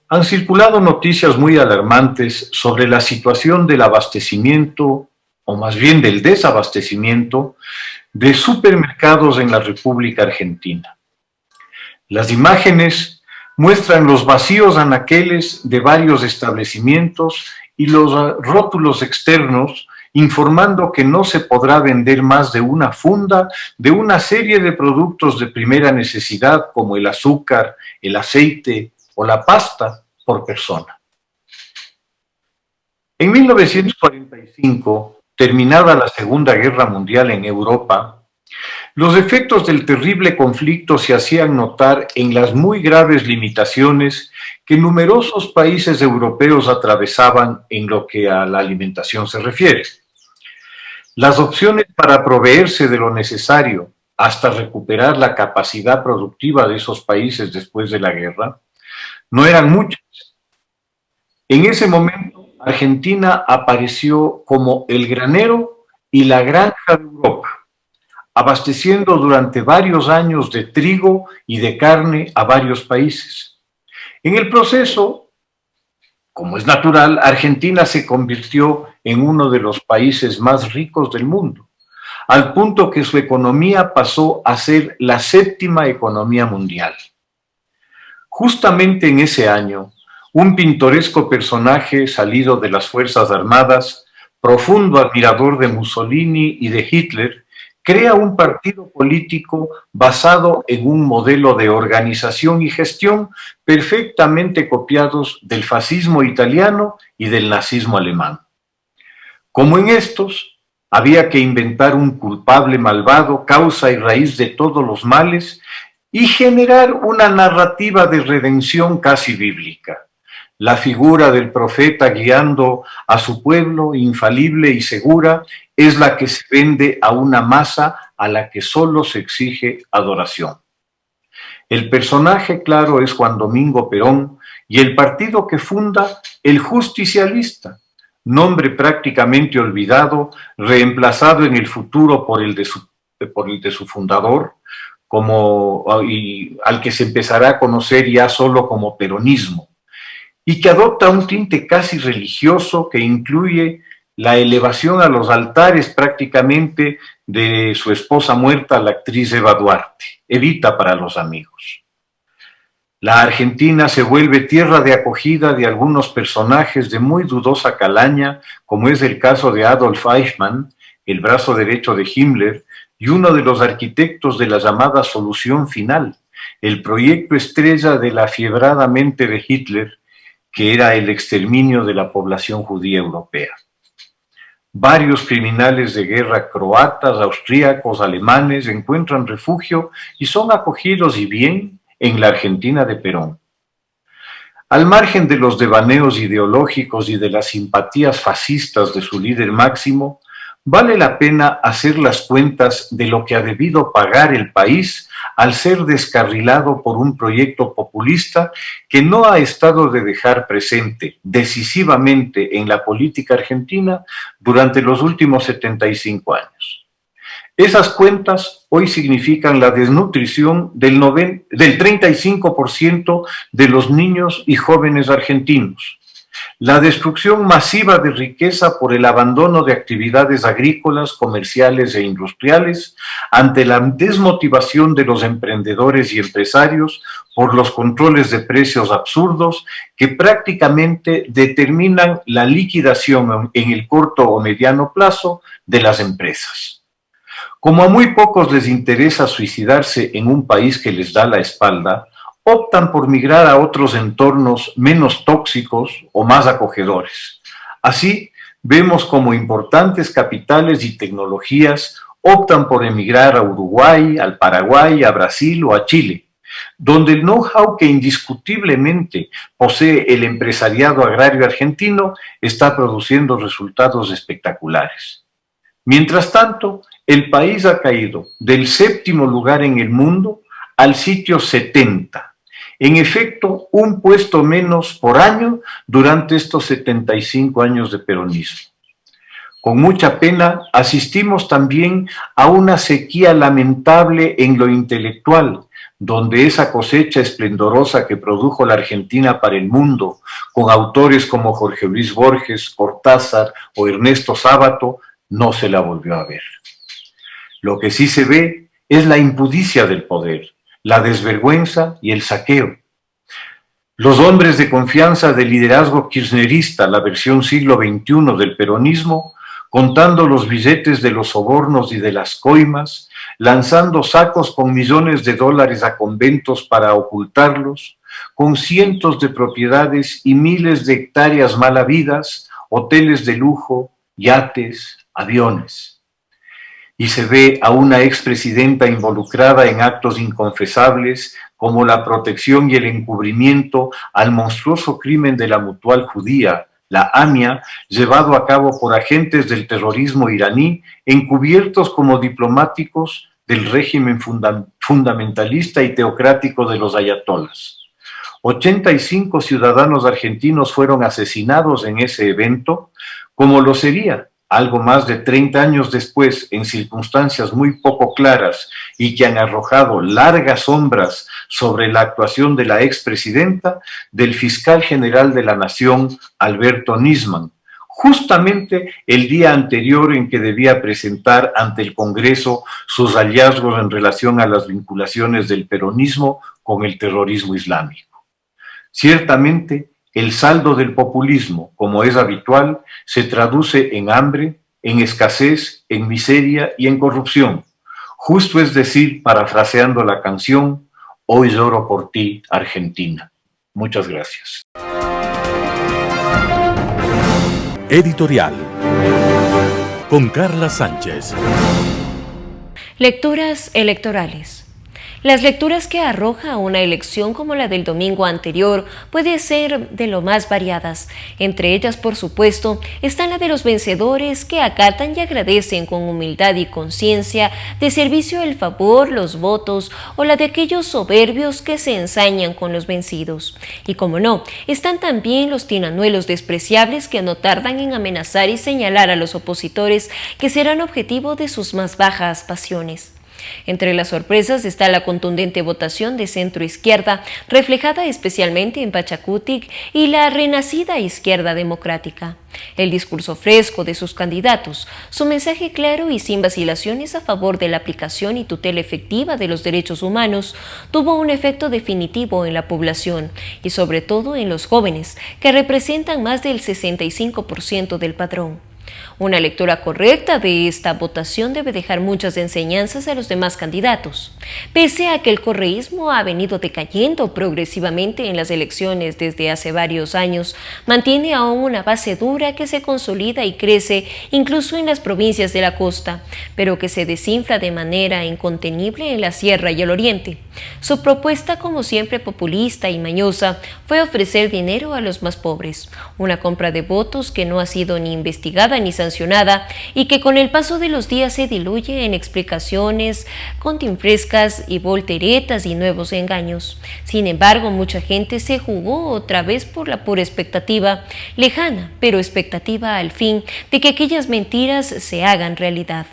han circulado noticias muy alarmantes sobre la situación del abastecimiento, o más bien del desabastecimiento, de supermercados en la República Argentina. Las imágenes muestran los vacíos anaqueles de varios establecimientos y los rótulos externos informando que no se podrá vender más de una funda de una serie de productos de primera necesidad como el azúcar, el aceite o la pasta por persona. En 1945, terminada la Segunda Guerra Mundial en Europa, los efectos del terrible conflicto se hacían notar en las muy graves limitaciones que numerosos países europeos atravesaban en lo que a la alimentación se refiere. Las opciones para proveerse de lo necesario hasta recuperar la capacidad productiva de esos países después de la guerra no eran muchas. En ese momento, Argentina apareció como el granero y la granja de Europa, abasteciendo durante varios años de trigo y de carne a varios países. En el proceso, como es natural, Argentina se convirtió en uno de los países más ricos del mundo, al punto que su economía pasó a ser la séptima economía mundial. Justamente en ese año, un pintoresco personaje salido de las Fuerzas Armadas, profundo admirador de Mussolini y de Hitler, crea un partido político basado en un modelo de organización y gestión perfectamente copiados del fascismo italiano y del nazismo alemán. Como en estos, había que inventar un culpable malvado, causa y raíz de todos los males, y generar una narrativa de redención casi bíblica. La figura del profeta guiando a su pueblo, infalible y segura, es la que se vende a una masa a la que solo se exige adoración. El personaje claro es Juan Domingo Perón y el partido que funda, el Justicialista, nombre prácticamente olvidado, reemplazado en el futuro por el de su fundador, al que se empezará a conocer ya solo como peronismo, y que adopta un tinte casi religioso que incluye la elevación a los altares prácticamente de su esposa muerta, la actriz Eva Duarte, Evita para los amigos. La Argentina se vuelve tierra de acogida de algunos personajes de muy dudosa calaña, como es el caso de Adolf Eichmann, el brazo derecho de Himmler, y uno de los arquitectos de la llamada Solución Final, el proyecto estrella de la afiebrada mente de Hitler, que era el exterminio de la población judía europea. Varios criminales de guerra croatas, austríacos, alemanes encuentran refugio y son acogidos y bien en la Argentina de Perón. Al margen de los devaneos ideológicos y de las simpatías fascistas de su líder máximo, vale la pena hacer las cuentas de lo que ha debido pagar el país al ser descarrilado por un proyecto populista que no ha estado de dejar presente decisivamente en la política argentina durante los últimos 75 años. Esas cuentas hoy significan la desnutrición del 35% de los niños y jóvenes argentinos, la destrucción masiva de riqueza por el abandono de actividades agrícolas, comerciales e industriales, ante la desmotivación de los emprendedores y empresarios por los controles de precios absurdos que prácticamente determinan la liquidación en el corto o mediano plazo de las empresas. Como a muy pocos les interesa suicidarse en un país que les da la espalda, optan por migrar a otros entornos menos tóxicos o más acogedores. Así, vemos como importantes capitales y tecnologías optan por emigrar a Uruguay, al Paraguay, a Brasil o a Chile, donde el know-how que indiscutiblemente posee el empresariado agrario argentino está produciendo resultados espectaculares. Mientras tanto, el país ha caído del 7º lugar en el mundo al sitio 70. En efecto, un puesto menos por año durante estos 75 años de peronismo. Con mucha pena, asistimos también a una sequía lamentable en lo intelectual, donde esa cosecha esplendorosa que produjo la Argentina para el mundo, con autores como Jorge Luis Borges, Cortázar o Ernesto Sábato, no se la volvió a ver. Lo que sí se ve es la impudicia del poder, la desvergüenza y el saqueo. Los hombres de confianza del liderazgo kirchnerista, la versión siglo XXI del peronismo, contando los billetes de los sobornos y de las coimas, lanzando sacos con millones de dólares a conventos para ocultarlos, con cientos de propiedades y miles de hectáreas mal habidas, hoteles de lujo, yates, aviones. Y se ve a una expresidenta involucrada en actos inconfesables como la protección y el encubrimiento al monstruoso crimen de la Mutual Judía, la AMIA, llevado a cabo por agentes del terrorismo iraní, encubiertos como diplomáticos del régimen fundamentalista y teocrático de los ayatolas. 85 ciudadanos argentinos fueron asesinados en ese evento, como lo sería algo más de 30 años después, en circunstancias muy poco claras y que han arrojado largas sombras sobre la actuación de la expresidenta, del fiscal general de la Nación, Alberto Nisman, justamente el día anterior en que debía presentar ante el Congreso sus hallazgos en relación a las vinculaciones del peronismo con el terrorismo islámico. Ciertamente, el saldo del populismo, como es habitual, se traduce en hambre, en escasez, en miseria y en corrupción. Justo es decir, parafraseando la canción, hoy lloro por ti, Argentina. Muchas gracias. Editorial con Carla Sánchez. Lecturas electorales. Las lecturas que arroja una elección como la del domingo anterior pueden ser de lo más variadas. Entre ellas, por supuesto, está la de los vencedores que acatan y agradecen con humildad y conciencia de servicio el favor, los votos, o la de aquellos soberbios que se ensañan con los vencidos. Y como no, están también los tinanuelos despreciables que no tardan en amenazar y señalar a los opositores que serán objetivo de sus más bajas pasiones. Entre las sorpresas está la contundente votación de centro-izquierda, reflejada especialmente en Pachacutic, y la renacida izquierda democrática. El discurso fresco de sus candidatos, su mensaje claro y sin vacilaciones a favor de la aplicación y tutela efectiva de los derechos humanos, tuvo un efecto definitivo en la población y sobre todo en los jóvenes, que representan más del 65% del padrón. Una lectura correcta de esta votación debe dejar muchas enseñanzas a los demás candidatos. Pese a que el correísmo ha venido decayendo progresivamente en las elecciones desde hace varios años, mantiene aún una base dura que se consolida y crece incluso en las provincias de la costa, pero que se desinfla de manera incontenible en la sierra y el oriente. Su propuesta, como siempre populista y mañosa, fue ofrecer dinero a los más pobres, una compra de votos que no ha sido ni investigada ni sancionada y que con el paso de los días se diluye en explicaciones, continfrescas y volteretas y nuevos engaños. Sin embargo, mucha gente se jugó otra vez por la pura expectativa, lejana, pero expectativa al fin de que aquellas mentiras se hagan realidad.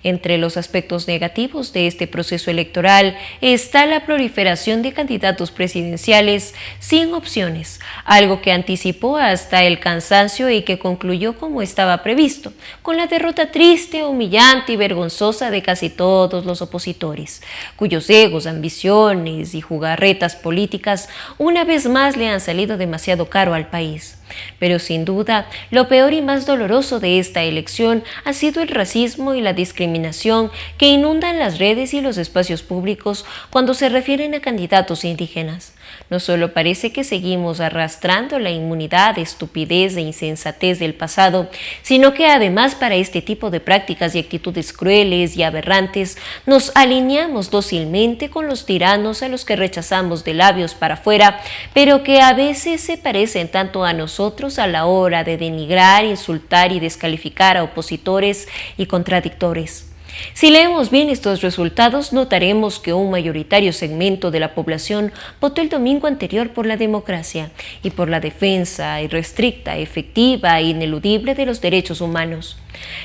Entre los aspectos negativos de este proceso electoral está la proliferación de candidatos presidenciales sin opciones, algo que anticipó hasta el cansancio y que concluyó como estaba previsto, con la derrota triste, humillante y vergonzosa de casi todos los opositores, cuyos egos, ambiciones y jugarretas políticas una vez más le han salido demasiado caro al país. Pero sin duda, lo peor y más doloroso de esta elección ha sido el racismo y la discriminación que inundan las redes y los espacios públicos cuando se refieren a candidatos indígenas. No solo parece que seguimos arrastrando la inmunidad, estupidez e insensatez del pasado, sino que además para este tipo de prácticas y actitudes crueles y aberrantes nos alineamos dócilmente con los tiranos a los que rechazamos de labios para afuera, pero que a veces se parecen tanto a nosotros a la hora de denigrar, insultar y descalificar a opositores y contradictores. Si leemos bien estos resultados, notaremos que un mayoritario segmento de la población votó el domingo anterior por la democracia y por la defensa irrestricta, efectiva e ineludible de los derechos humanos.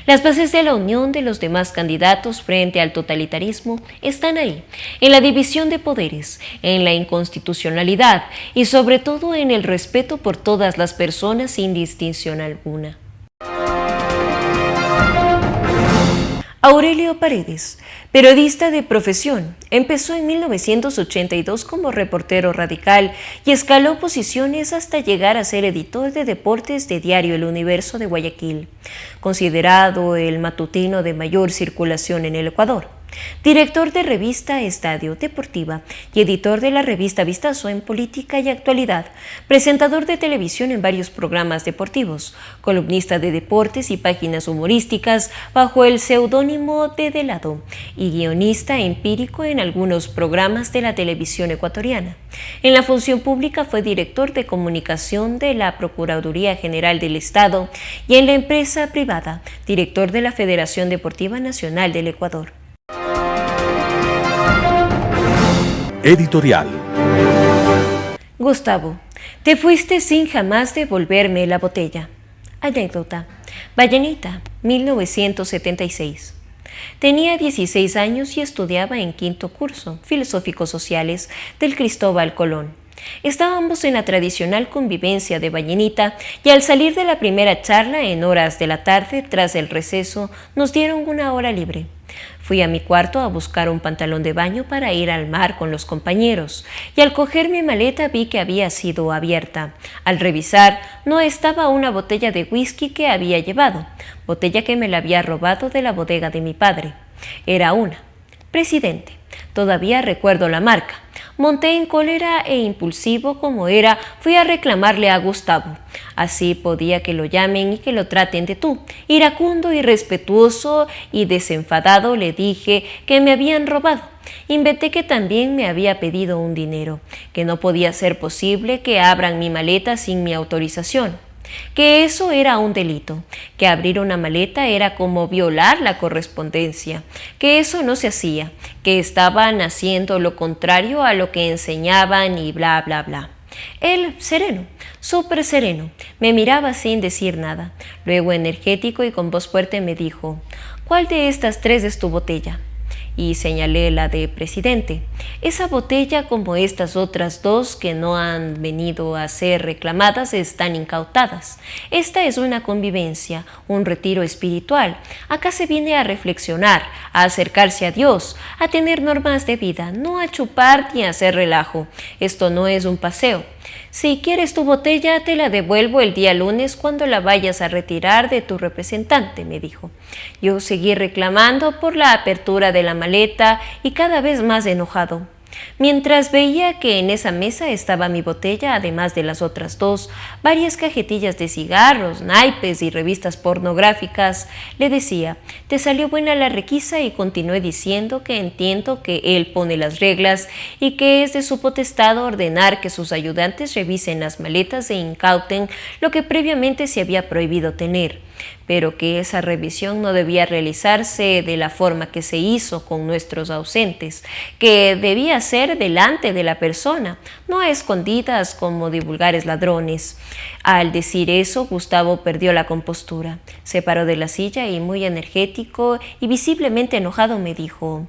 Las bases de la unión de los demás candidatos frente al totalitarismo están ahí, en la división de poderes, en la inconstitucionalidad y sobre todo en el respeto por todas las personas sin distinción alguna. Aurelio Paredes, periodista de profesión, empezó en 1982 como reportero radical y escaló posiciones hasta llegar a ser editor de deportes de diario El Universo de Guayaquil, considerado el matutino de mayor circulación en el Ecuador. Director de revista Estadio Deportiva y editor de la revista Vistazo en Política y Actualidad, presentador de televisión en varios programas deportivos, columnista de deportes y páginas humorísticas bajo el seudónimo de Delado y guionista empírico en algunos programas de la televisión ecuatoriana. En la función pública fue director de comunicación de la Procuraduría General del Estado y en la empresa privada, director de la Federación Deportiva Nacional del Ecuador. Editorial. Gustavo, te fuiste sin jamás devolverme la botella. Anécdota. Vallenita, 1976. Tenía 16 años y estudiaba en quinto curso, Filosóficos Sociales, del Cristóbal Colón. Estábamos en la tradicional convivencia de Vallenita y al salir de la primera charla en horas de la tarde, tras el receso, nos dieron una hora libre. Fui a mi cuarto a buscar un pantalón de baño para ir al mar con los compañeros y al coger mi maleta vi que había sido abierta. Al revisar, no estaba una botella de whisky que había llevado, botella que me la había robado de la bodega de mi padre. Era una Presidente. Todavía recuerdo la marca. Monté en cólera e impulsivo como era, fui a reclamarle a Gustavo. Así podía que lo llamen y que lo traten de tú. Iracundo, irrespetuoso y desenfadado le dije que me habían robado. Inventé que también me había pedido un dinero, que no podía ser posible que abran mi maleta sin mi autorización, que eso era un delito, que abrir una maleta era como violar la correspondencia, que eso no se hacía, que estaban haciendo lo contrario a lo que enseñaban y bla, bla, bla. Él, sereno, súper sereno, me miraba sin decir nada. Luego, energético y con voz fuerte, me dijo: ¿cuál de estas tres es tu botella? Y señalé la de Presidente. Esa botella, como estas otras dos que no han venido a ser reclamadas, están incautadas. Esta es una convivencia, un retiro espiritual. Acá se viene a reflexionar, a acercarse a Dios, a tener normas de vida, no a chupar ni a hacer relajo. Esto no es un paseo. Si quieres tu botella, te la devuelvo el día lunes cuando la vayas a retirar de tu representante, me dijo. Yo seguí reclamando por la apertura de la maleta y cada vez más enojado. Mientras veía que en esa mesa estaba mi botella, además de las otras dos, varias cajetillas de cigarros, naipes y revistas pornográficas, le decía: te salió buena la requisa, y continué diciendo que entiendo que él pone las reglas y que es de su potestad ordenar que sus ayudantes revisen las maletas e incauten lo que previamente se había prohibido tener. pero que esa revisión no debía realizarse de la forma que se hizo con nuestros ausentes, que debía ser delante de la persona, no a escondidas como de vulgares ladrones. Al decir eso, Gustavo perdió la compostura, se paró de la silla y muy energético y visiblemente enojado me dijo: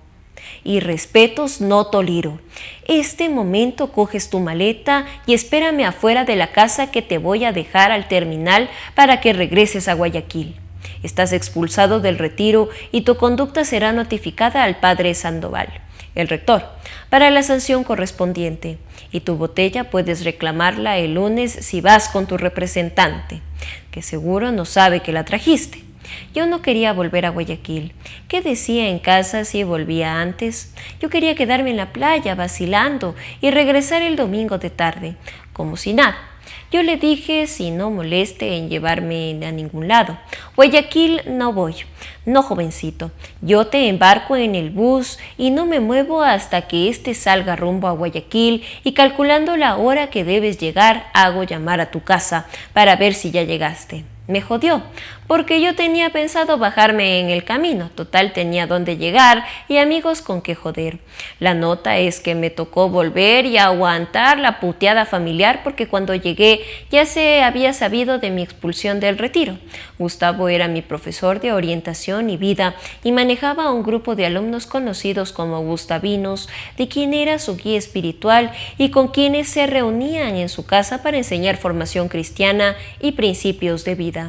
irrespetos no tolero. Este momento coges tu maleta y espérame afuera de la casa que te voy a dejar al terminal para que regreses a Guayaquil. Estás expulsado del retiro y tu conducta será notificada al padre Sandoval, el rector, para la sanción correspondiente. Y tu botella puedes reclamarla el lunes si vas con tu representante, que seguro no sabe que la trajiste. Yo no quería volver a Guayaquil. ¿Qué decía en casa si volvía antes? Yo quería quedarme en la playa vacilando y regresar el domingo de tarde, como si nada. Yo le dije si no moleste en llevarme a ningún lado. Guayaquil no voy. No, jovencito. Yo te embarco en el bus y no me muevo hasta que éste salga rumbo a Guayaquil y calculando la hora que debes llegar, hago llamar a tu casa para ver si ya llegaste. Me jodió, porque yo tenía pensado bajarme en el camino, total tenía dónde llegar y amigos con qué joder. La nota es que me tocó volver y aguantar la puteada familiar porque cuando llegué ya se había sabido de mi expulsión del retiro. Gustavo era mi profesor de orientación y vida y manejaba a un grupo de alumnos conocidos como gustavinos, de quien era su guía espiritual y con quienes se reunían en su casa para enseñar formación cristiana y principios de vida.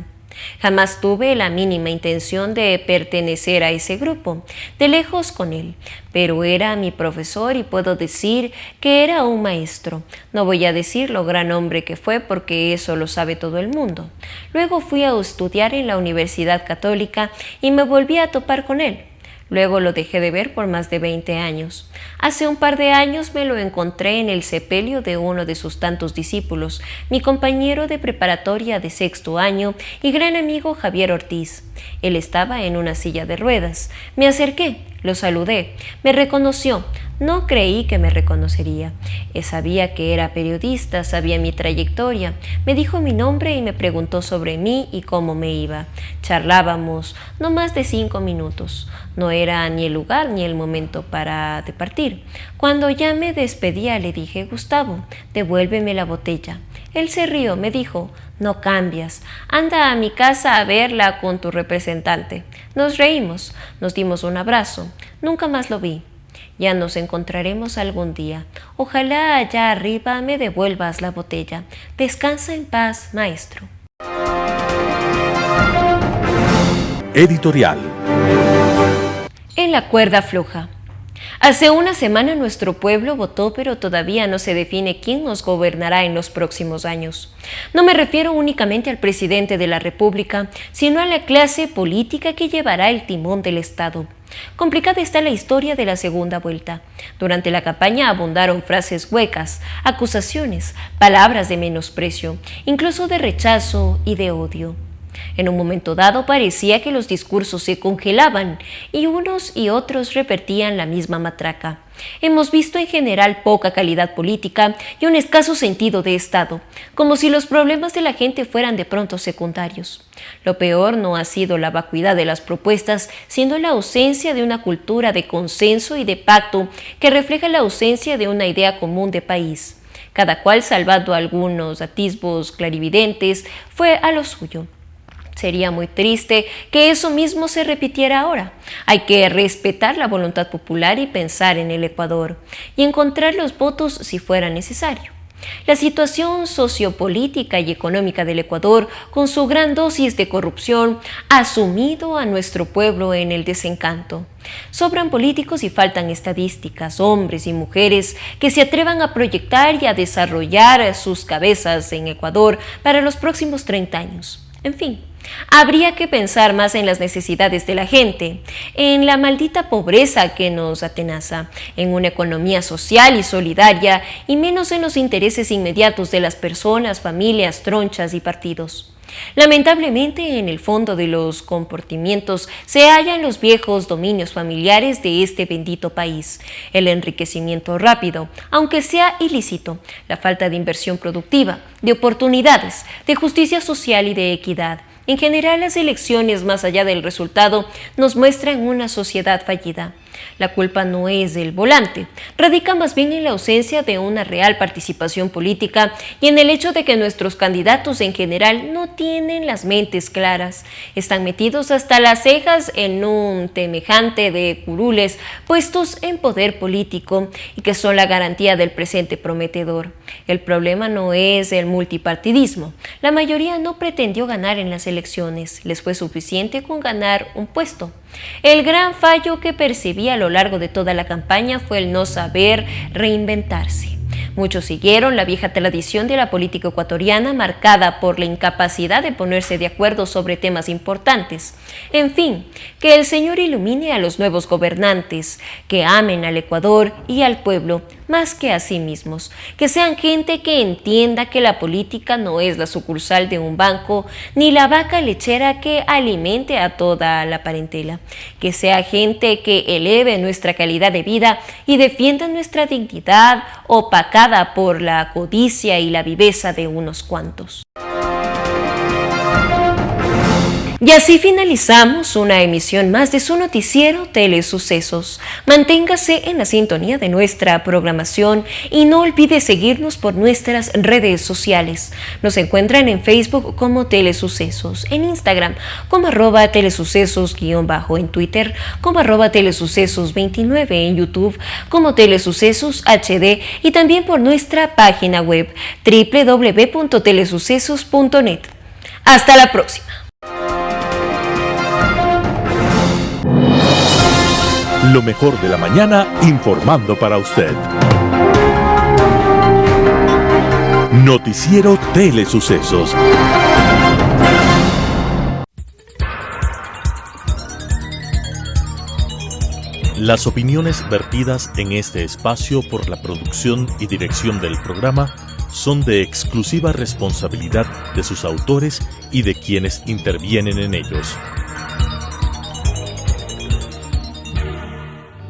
Jamás tuve la mínima intención de pertenecer a ese grupo, de lejos con él, pero era mi profesor y puedo decir que era un maestro. No voy a decir lo gran hombre que fue porque eso lo sabe todo el mundo. Luego fui a estudiar en la Universidad Católica y me volví a topar con él. Luego lo dejé de ver por más de 20 años. Hace un par de años me lo encontré en el sepelio de uno de sus tantos discípulos, mi compañero de preparatoria de 6º año y gran amigo Javier Ortiz. Él estaba en una silla de ruedas. Me acerqué, lo saludé, me reconoció. No creí que me reconocería. Sabía que era periodista, sabía mi trayectoria. Me dijo mi nombre y me preguntó sobre mí y cómo me iba. Charlábamos, no más de 5 minutos. No era ni el lugar ni el momento para partir. Cuando ya me despedía le dije: Gustavo, devuélveme la botella. Él se rió, me dijo: no cambias, anda a mi casa a verla con tu representante. Nos reímos, nos dimos un abrazo. Nunca más lo vi. Ya nos encontraremos algún día. Ojalá allá arriba me devuelvas la botella. Descansa en paz, maestro. Editorial. En la cuerda floja. Hace una semana nuestro pueblo votó, pero todavía no se define quién nos gobernará en los próximos años. No me refiero únicamente al presidente de la República, sino a la clase política que llevará el timón del Estado. Complicada está la historia de la segunda vuelta. Durante la campaña abundaron frases huecas, acusaciones, palabras de menosprecio, incluso de rechazo y de odio. En un momento dado parecía que los discursos se congelaban y unos y otros repetían la misma matraca. Hemos visto en general poca calidad política y un escaso sentido de Estado, como si los problemas de la gente fueran de pronto secundarios. Lo peor no ha sido la vacuidad de las propuestas, sino la ausencia de una cultura de consenso y de pacto que refleja la ausencia de una idea común de país. Cada cual, salvando algunos atisbos clarividentes, fue a lo suyo. Sería muy triste que eso mismo se repitiera ahora. Hay que respetar la voluntad popular y pensar en el Ecuador, y encontrar los votos si fuera necesario. La situación sociopolítica y económica del Ecuador, con su gran dosis de corrupción, ha sumido a nuestro pueblo en el desencanto. Sobran políticos y faltan estadísticas, hombres y mujeres que se atrevan a proyectar y a desarrollar sus cabezas en Ecuador para los próximos 30 años. En fin, habría que pensar más en las necesidades de la gente, en la maldita pobreza que nos atenaza, en una economía social y solidaria y menos en los intereses inmediatos de las personas, familias, tronchas y partidos. Lamentablemente, en el fondo de los comportamientos se hallan los viejos dominios familiares de este bendito país, el enriquecimiento rápido, aunque sea ilícito, la falta de inversión productiva, de oportunidades, de justicia social y de equidad, En general, las elecciones, más allá del resultado, nos muestran una sociedad fallida. La culpa no es del volante, radica más bien en la ausencia de una real participación política y en el hecho de que nuestros candidatos en general no tienen las mentes claras. Están metidos hasta las cejas en un temejante de curules puestos en poder político y que son la garantía del presente prometedor. El problema no es el multipartidismo. La mayoría no pretendió ganar en las elecciones, les fue suficiente con ganar un puesto. El gran fallo que percibí a lo largo de toda la campaña fue el no saber reinventarse. Muchos siguieron la vieja tradición de la política ecuatoriana marcada por la incapacidad de ponerse de acuerdo sobre temas importantes. En fin, que el Señor ilumine a los nuevos gobernantes, que amen al Ecuador y al pueblo más que a sí mismos, que sean gente que entienda que la política no es la sucursal de un banco ni la vaca lechera que alimente a toda la parentela, que sea gente que eleve nuestra calidad de vida y defienda nuestra dignidad opacada por la codicia y la viveza de unos cuantos. Y así finalizamos una emisión más de su noticiero Telesucesos. Manténgase en la sintonía de nuestra programación y no olvide seguirnos por nuestras redes sociales. Nos encuentran en Facebook como Telesucesos, en Instagram como @telesucesos_, en Twitter como @telesucesos29, en YouTube como Telesucesos HD y también por nuestra página web www.telesucesos.net. Hasta la próxima. Lo mejor de la mañana informando para usted. Noticiero Telesucesos. Las opiniones vertidas en este espacio por la producción y dirección del programa son de exclusiva responsabilidad de sus autores y de quienes intervienen en ellos.